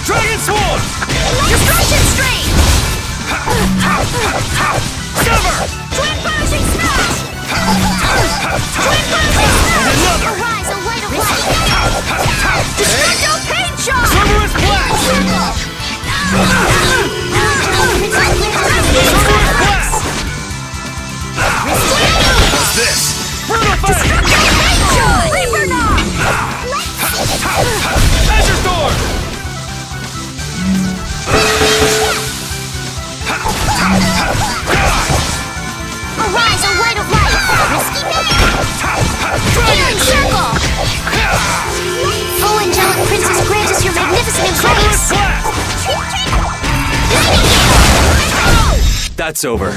Dragon Sword! Destruction Stream! Sever! Twin Bouncing Smash! Twin Bouncing Smash! Another! Arise, a light of light! Destructo Pain Shot! Cerberus Blast! Cerberus Blast! What's this? Brutal Fang! Destructo Pain Shot! Reaper Knock! Azure Storm! Arise, a light of light! Risky Man! Healing Circle! Oh, angelic princess, grant us your magnificent embrace! That's over.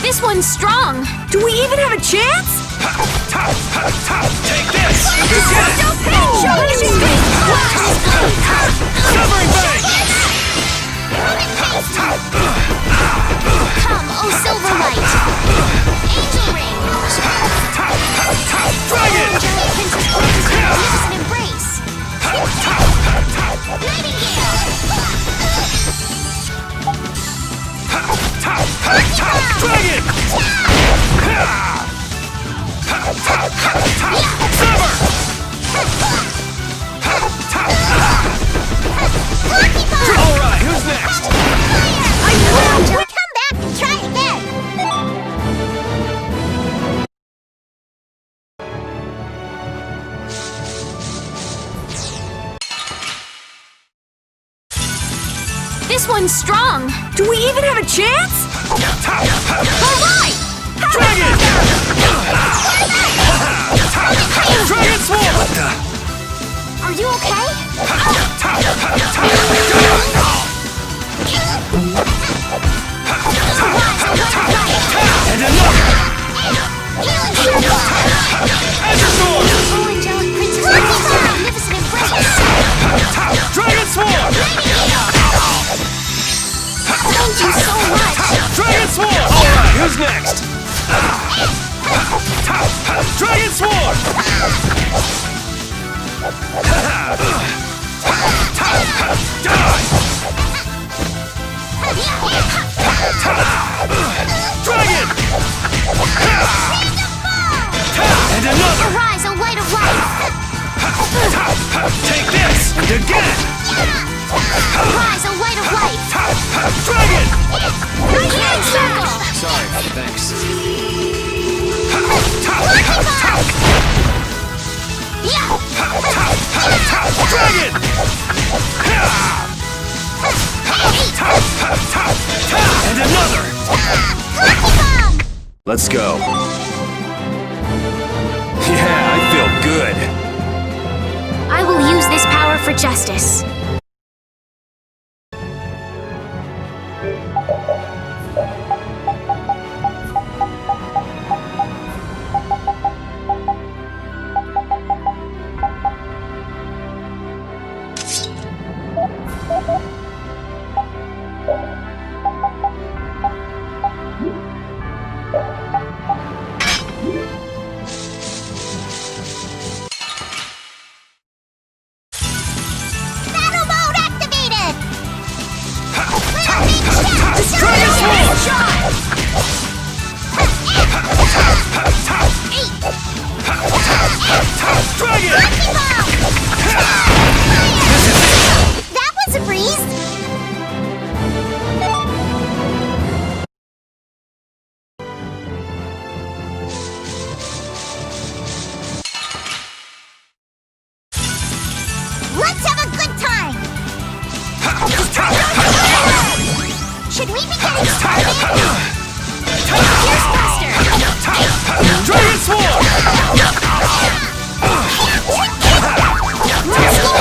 This one's strong! Do we even have a chance? Take this! Destructo Pain Shot! Severing Bang! Come, oh Silverlight! Angel Ring! Dragon! Angelic princess, grant us your magnificent embrace! Nightingale! Dragon! Sever! Alright, who's next? I know, Angel! Come back and try again! This one's strong! Do we even have a chance? Alright! Dragon! Dragon Sword! Are you okay? And another! Healing Circle! Azure Sword! Oh, angelic princess, grant us your magnificent embrace! Dragon Sword! Thank you so much! Dragon Sword! Alright, who's next? Dragon Sword! Die! Dragon! And another! Arise, a light of life! Take this! And again! Arise, a light of life! Dragon! Healing Circle! Sorry, thanks. Lucky Ball! Yeah! Dragon! And another! Let's go. Yeah, I feel good. I will use this power for justice. That was a breeze! Let's have a good time! Should we be getting started? Here's Buster! Dragon Swarm! Let's go!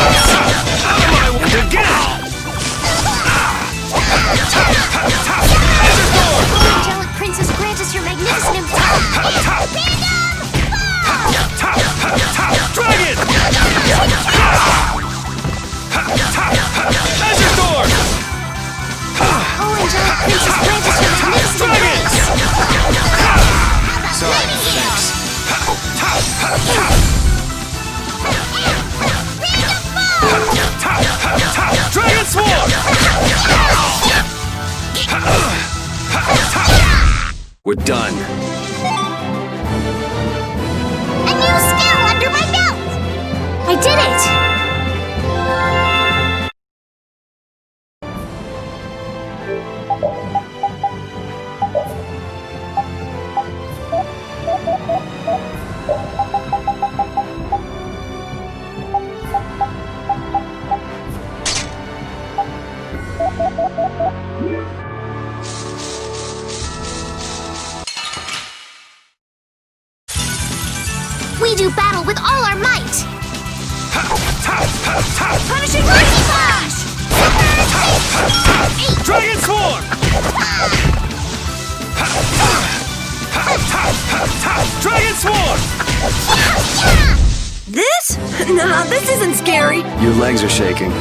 And again! Angelic Princess, grant us your magnificent empowerment! Dragon! Azure Storm! Oh, Angelic Princess, grant us your magnificent embrace! Sorry, thanks. Dragon Swarm! We're done. A new skill under my belt! I did it! We do battle with all our might! Punishing Lightning Flash! Dragon Swarm! Dragon Swarm! This? Nah, this isn't scary. Your legs are shaking.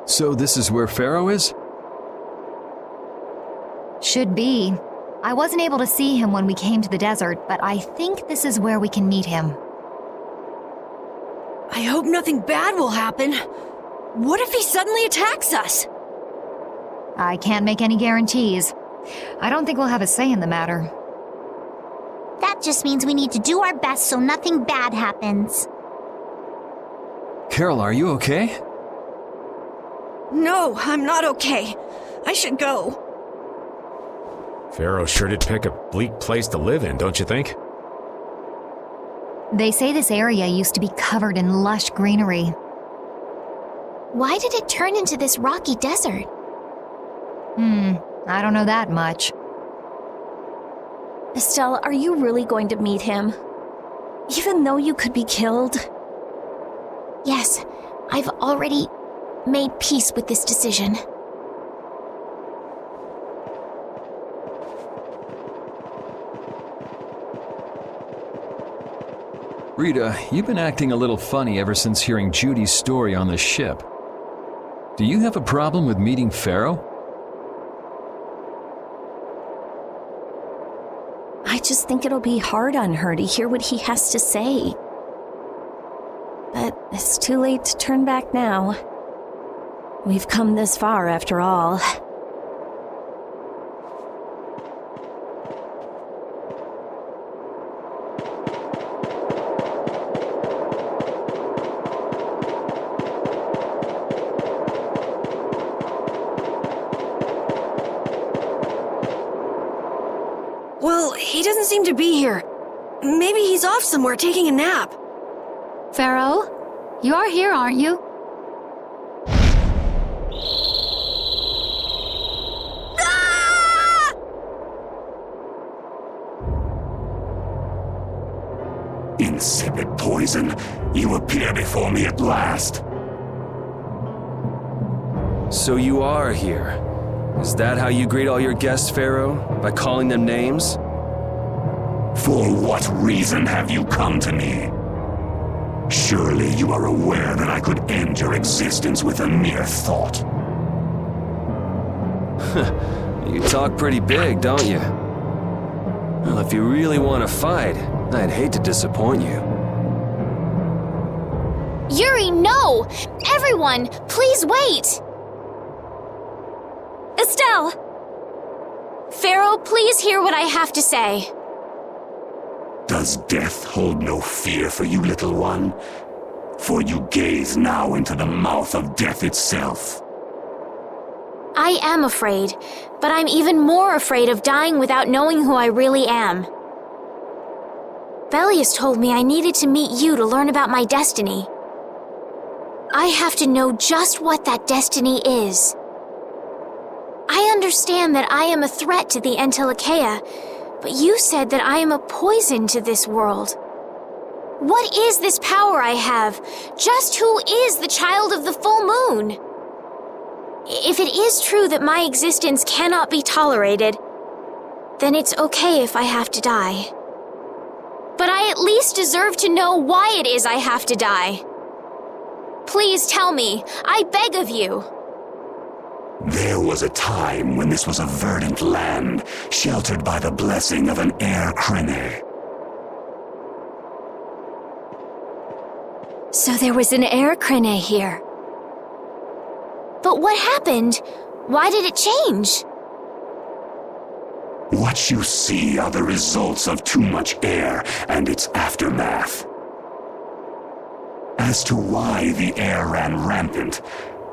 So this is where Phaeroh is? Should be. I wasn't able to see him when we came to the desert, but I think this is where we can meet him. I hope nothing bad will happen. What if he suddenly attacks us? I can't make any guarantees. I don't think we'll have a say in the matter. That just means we need to do our best so nothing bad happens. Carol, are you okay? No, I'm not okay. I should go. Phaeroh sure did pick a bleak place to live in, don't you think? They say this area used to be covered in lush greenery. Why did it turn into this rocky desert? I don't know that much. Estelle, are you really going to meet him? Even though you could be killed? Yes, I've already made peace with this decision. Rita, you've been acting a little funny ever since hearing Judy's story on the ship. Do you have a problem with meeting Phaeroh? I just think it'll be hard on her to hear what he has to say. But it's too late to turn back now. We've come this far after all. Well, he doesn't seem to be here. Maybe he's off somewhere taking a nap. Phaeroh, you are here, aren't you? Ah! Insipid poison, you appear before me at last. So you are here. Is that how you greet all your guests, Phaeroh? By calling them names? For what reason have you come to me? Surely you are aware that I could end your existence with a mere thought. You talk pretty big, don't you? Well, if you really want to fight, I'd hate to disappoint you. Yuri, no! Everyone, please wait! Estelle! Phaeroh, please hear what I have to say. Does death hold no fear for you, little one? For you gaze now into the mouth of death itself. I am afraid, but I'm even more afraid of dying without knowing who I really am. Belius told me I needed to meet you to learn about my destiny. I have to know just what that destiny is. I understand that I am a threat to the Entelexia, but you said that I am a poison to this world. What is this power I have? Just who is the child of the full moon? If it is true that my existence cannot be tolerated, then it's okay if I have to die. But I at least deserve to know why it is I have to die. Please tell me, I beg of you. There was a time when this was a verdant land, sheltered by the blessing of an air crene. So there was an air crene here. But what happened? Why did it change? What you see are the results of too much air and its aftermath. As to why the air ran rampant,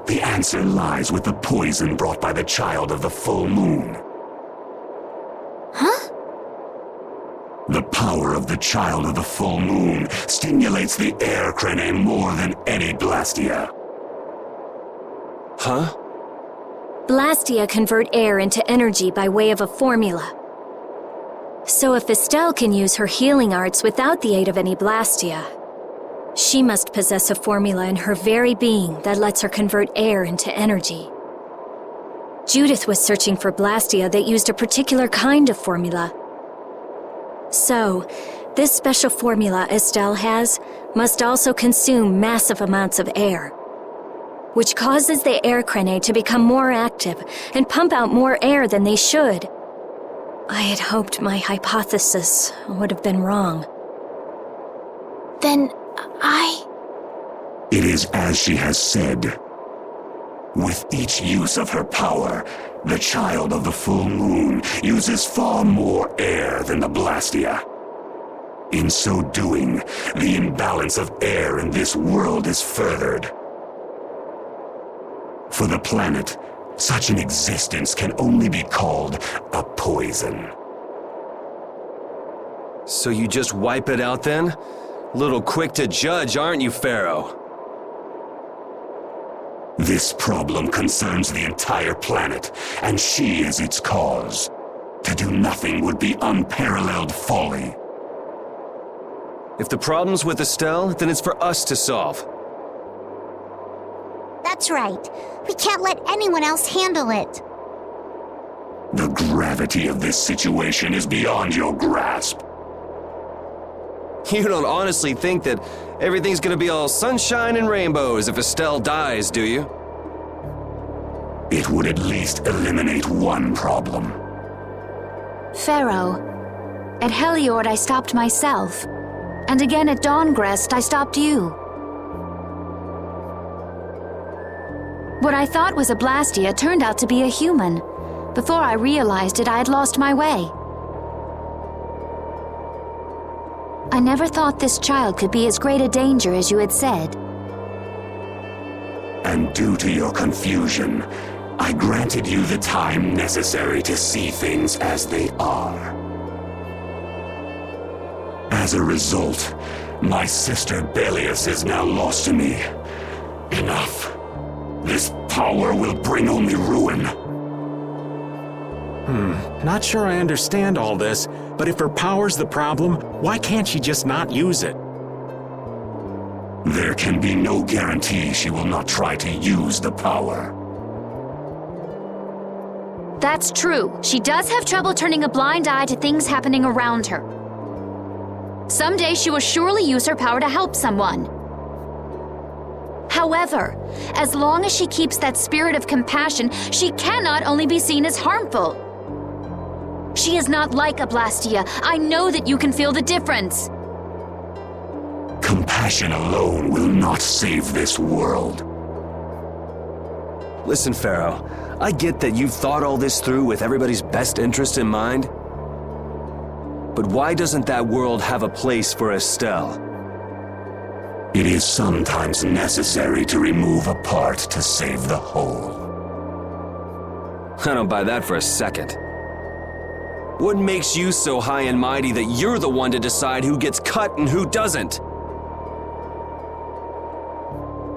the answer lies with the poison brought by the child of the full moon. Huh? The power of the child of the full moon stimulates the air crene more than any blastia. Huh? Blastia convert air into energy by way of a formula. So if Estelle can use her healing arts without the aid of any blastia, she must possess a formula in her very being that lets her convert air into energy. Judith was searching for blastia that used a particular kind of formula. So, this special formula Estelle has must also consume massive amounts of air, which causes the air crene to become more active and pump out more air than they should. I had hoped my hypothesis would have been wrong. Then It is as she has said. With each use of her power, the child of the full moon uses far more air than the blastia. In so doing, the imbalance of air in this world is furthered. For the planet, such an existence can only be called a poison. So you just wipe it out then? Little quick to judge, aren't you, Phaeroh? This problem concerns the entire planet, and she is its cause. To do nothing would be unparalleled folly. If the problem's with Estelle, then it's for us to solve. That's right. We can't let anyone else handle it. The gravity of this situation is beyond your grasp. You don't honestly think that everything's gonna be all sunshine and rainbows if Estelle dies, do you? It would at least eliminate one problem. Phaeroh, at Heliord I stopped myself. And again at Dawngrest I stopped you. What I thought was a Blastia turned out to be a human. Before I realized it, I had lost my way. I never thought this child could be as great a danger as you had said. And due to your confusion, I granted you the time necessary to see things as they are. As a result, my sister Belius is now lost to me. Enough. This power will bring only ruin. Not sure I understand all this, but if her power's the problem, why can't she just not use it? There can be no guarantee she will not try to use the power. That's true. She does have trouble turning a blind eye to things happening around her. Someday she will surely use her power to help someone. However, as long as she keeps that spirit of compassion, she cannot only be seen as harmful. She is not like a Blastia. I know that you can feel the difference. Compassion alone will not save this world. Listen, Phaeroh, I get that you've thought all this through with everybody's best interest in mind. But why doesn't that world have a place for Estelle? It is sometimes necessary to remove a part to save the whole. I don't buy that for a second. What makes you so high and mighty that you're the one to decide who gets cut and who doesn't?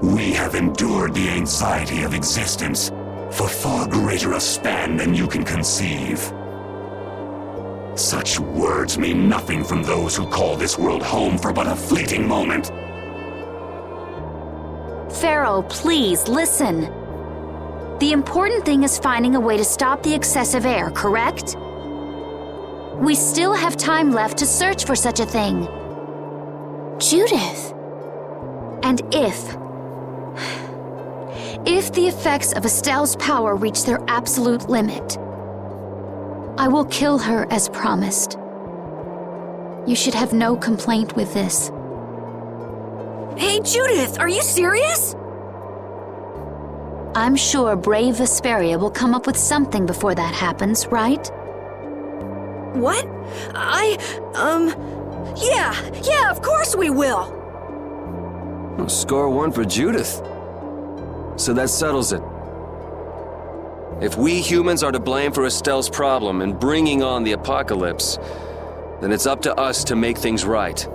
We have endured the anxiety of existence for far greater a span than you can conceive. Such words mean nothing from those who call this world home for but a fleeting moment. Phaeroh, please, listen. The important thing is finding a way to stop the excessive air, correct? We still have time left to search for such a thing. Judith. And if the effects of Estelle's power reach their absolute limit, I will kill her as promised. You should have no complaint with this. Hey, Judith, are you serious? I'm sure brave Vesperia will come up with something before that happens, right? What? Yeah, of course we will. Well, score one for Judith. So that settles it. If we humans are to blame for Estelle's problem and bringing on the apocalypse, then it's up to us to make things right.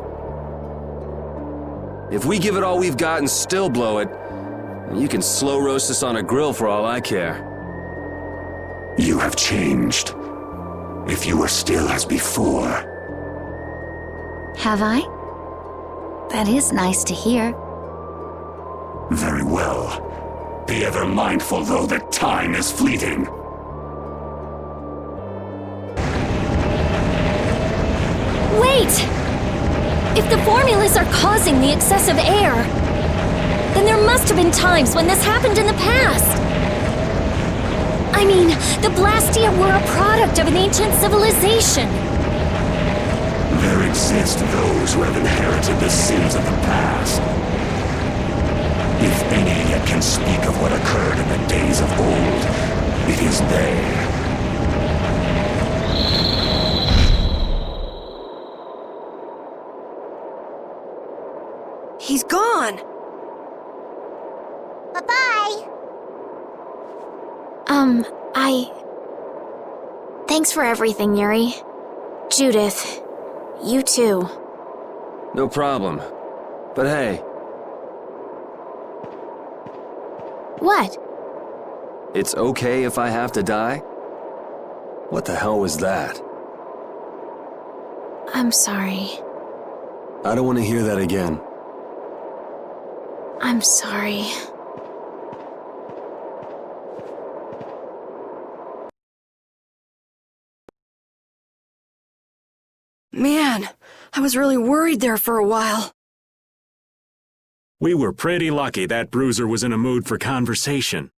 If we give it all we've got and still blow it, you can slow roast us on a grill for all I care. You have changed. If you were still as before. Have I? That is nice to hear. Very well. Be ever mindful, though, that time is fleeting. Wait! If the formulas are causing the excessive air, then there must have been times when this happened in the past. I mean, the Blastia were a product of an ancient civilization. There exist those who have inherited the sins of the past. If any yet can speak of what occurred in the days of old, it is they. He's gone. Bye-bye. Thanks for everything, Yuri. Judith, you too. No problem. But hey, What? it's okay if I have to die? What the hell was that? I'm sorry. I don't want to hear that again. I'm sorry. Man, I was really worried there for a while. We were pretty lucky that bruiser was in a mood for conversation.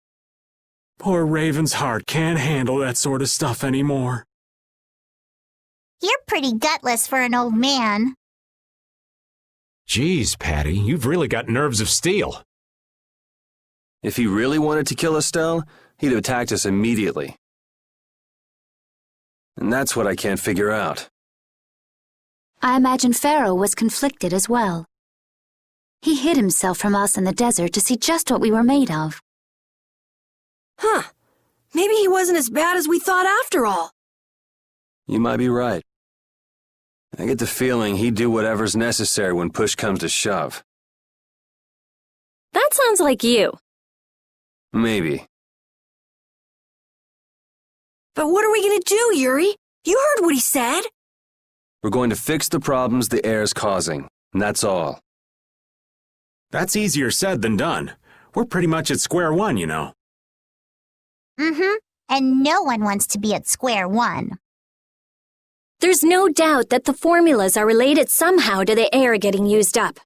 Poor Raven's heart can't handle that sort of stuff anymore. You're pretty gutless for an old man. Geez, Patty, you've really got nerves of steel. If he really wanted to kill Estelle, he'd have attacked us immediately. And that's what I can't figure out. I imagine Phaeroh was conflicted as well. He hid himself from us in the desert to see just what we were made of. Huh. Maybe he wasn't as bad as we thought after all. You might be right. I get the feeling he'd do whatever's necessary when push comes to shove. That sounds like you. Maybe. But what are we gonna do, Yuri? You heard what he said. We're going to fix the problems the air's causing, and that's all. That's easier said than done. We're pretty much at square one, you know. Mm-hmm. And no one wants to be at square one. There's no doubt that the formulas are related somehow to the air getting used up.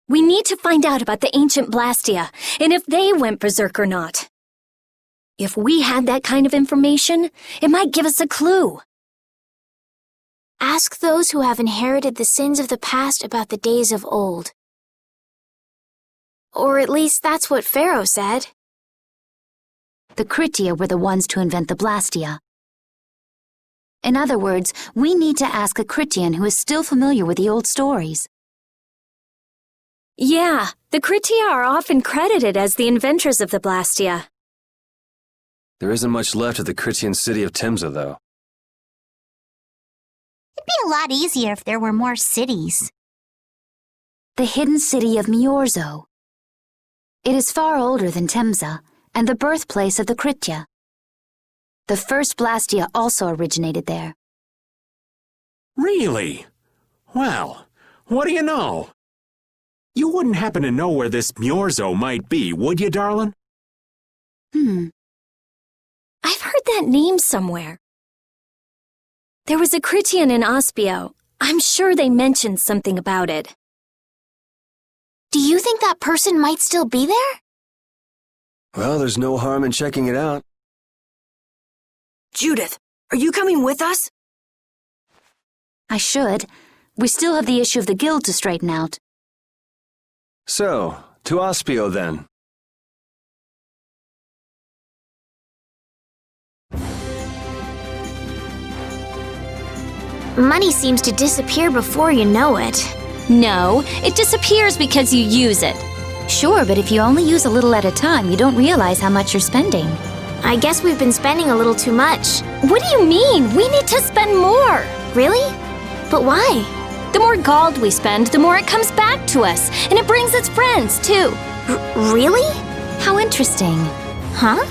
We need to find out about the ancient Blastia, and if they went berserk or not. If we had that kind of information, it might give us a clue. Ask those who have inherited the sins of the past about the days of old. Or at least that's what Phaeroh said. The Critia were the ones to invent the Blastia. In other words, we need to ask a Critian who is still familiar with the old stories. Yeah, the Critia are often credited as the inventors of the Blastia. There isn't much left of the Critian city of Timza, though. It'd be a lot easier if there were more cities. The hidden city of Miorzo. It is far older than Timza, and the birthplace of the Critia. The first Blastia also originated there. Really? Well, what do you know? You wouldn't happen to know where this Miorzo might be, would you, darling? I've heard that name somewhere. There was a Critian in Ospio. I'm sure they mentioned something about it. Do you think that person might still be there? Well, there's no harm in checking it out. Judith, are you coming with us? I should. We still have the issue of the guild to straighten out. So, to Ospio then. Money seems to disappear before you know it. No, it disappears because you use it. Sure, but if you only use a little at a time, you don't realize how much you're spending. I guess we've been spending a little too much. What do you mean? We need to spend more. Really? But why? The more gold we spend, the more it comes back to us, and it brings its friends, too. Really? How interesting. Huh?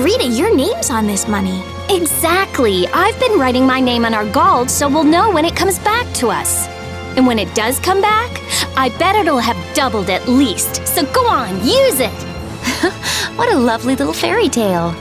Rita, your name's on this money. Exactly. I've been writing my name on our gold so we'll know when it comes back to us. And when it does come back, I bet it'll have doubled at least. So go on, use it! What a lovely little fairy tale.